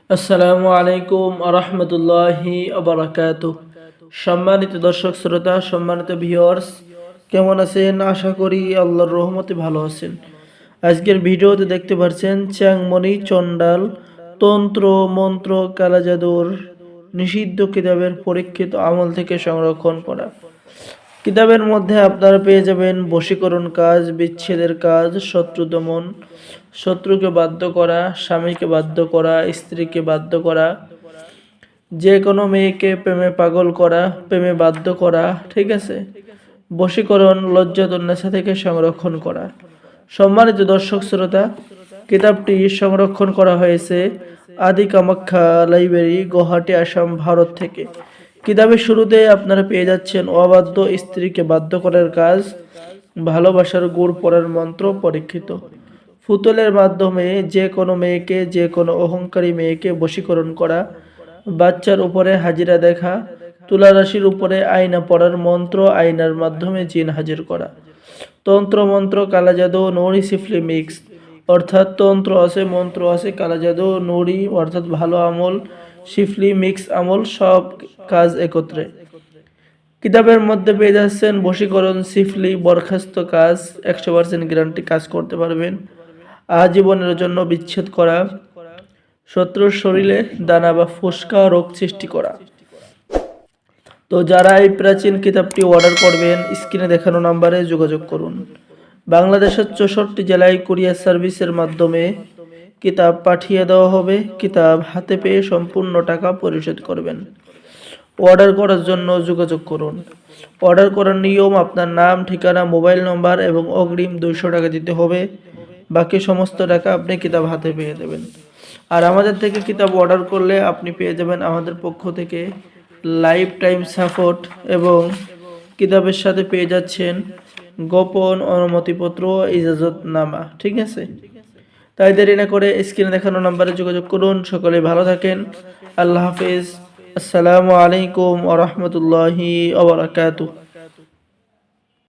আসসালামু আলাইকুম আরহামতুল্লাহি আবরাকাতুহ। সম্মানিত দর্শক শ্রোতা, সম্মানিত ভিউয়ার্স, কেমন আছেন? আশা করি আল্লাহর রহমতে ভালো আছেন। আজকের ভিডিওতে দেখতে পাচ্ছেন চ্যাংমণি চণ্ডাল তন্ত্র মন্ত্র কালাজাদুর নিষিদ্ধ কিতাবের পরীক্ষিত আমল থেকে সংরক্ষণ করা। কিতাবের মধ্যে আপনারা পেয়ে যাবেন বশীকরণ কাজ, বিচ্ছেদের কাজ, শত্রু দমন, শত্রুকে বাধ্য করা, স্বামীকে বাধ্য করা, স্ত্রীকে বাধ্য করা, যে কোনো মেয়েকে প্রেমে পাগল করা, প্রেমে বাধ্য করা, ঠিক আছে, বশীকরণ, লজ্জাতুন্নেসা থেকে সংরক্ষণ করা। সম্মানিত দর্শক শ্রোতা, কিতাবটি সংরক্ষণ করা হয়েছে আদি কামাখ্যা লাইব্রেরি, গুয়াহাটি, আসাম, ভারত থেকে। কিতাবের শুরুতে আপনারা পেয়ে যাচ্ছেন অবাধ্য স্ত্রীকে বাধ্য করার কাজ, ভালোবাসার গুড় পড়ার মন্ত্র পরীক্ষিত, ফুতলের মাধ্যমে যে কোনো মেয়েকে, যে কোনো অহংকারী মেয়েকে বশীকরণ করা, বাচ্চার উপরে হাজিরা দেখা, তুলা রাশির উপরে আয়না পড়ার মন্ত্র, আয়নার মাধ্যমে জিন হাজির করা, তন্ত্র মন্ত্র কালাজাদু নৌরি সিফলি মিক্স, অর্থাৎ তন্ত্র আছে, মন্ত্র আছে, কালাজাদু নৌরি অর্থাৎ ভালো আমল, সিফলি মিক্স আমল, সব কাজ একত্রে। কিতাবের মধ্যে পেয়ে যাচ্ছেন বশীকরণ, সিফলি, বরখাস্ত কাজ, 100% গ্যারান্টি কাজ করতে পারবেন। আজীবনের জন্য বিচ্ছেদ করা, শত্রুর শরীরে দানা বা ফুসকা রোগ সৃষ্টি করা। তো যারা এই প্রাচীন কিতাবটি অর্ডার করবেন, স্ক্রিনে দেখানো নাম্বারে যোগাযোগ করুন। বাংলাদেশের 64 জেলায় কুরিয়ার সার্ভিসের মাধ্যমে কিতাব পাঠিয়ে দেওয়া হবে। কিতাব হাতে পেয়ে সম্পূর্ণ টাকা পরিশোধ করবেন। অর্ডার করার জন্য যোগাযোগ করুন। অর্ডার করার নিয়ম: আপনার নাম, ঠিকানা, মোবাইল নম্বর এবং অগ্রিম 200 টাকা দিতে হবে। বাকি সমস্ত টাকা আপনি কিতাব হাতে পেয়ে দেবেন। আর আমাদের থেকে কিতাব অর্ডার করলে আপনি পেয়ে যাবেন আমাদের পক্ষ থেকে লাইফ টাইম সাপোর্ট, এবং কিতাবের সাথে পেয়ে যাচ্ছেন গোপন অনুমতিপত্র, ইজাজতনামা, ঠিক আছে। তাই দেরি না করে স্ক্রিনে দেখানো নাম্বারে যোগাযোগ করুন। সকলে ভালো থাকেন। আল্লাহ হাফেজ। আসসালামু আলাইকুম ওয়া রাহমাতুল্লাহি ওয়া বারাকাতুহু।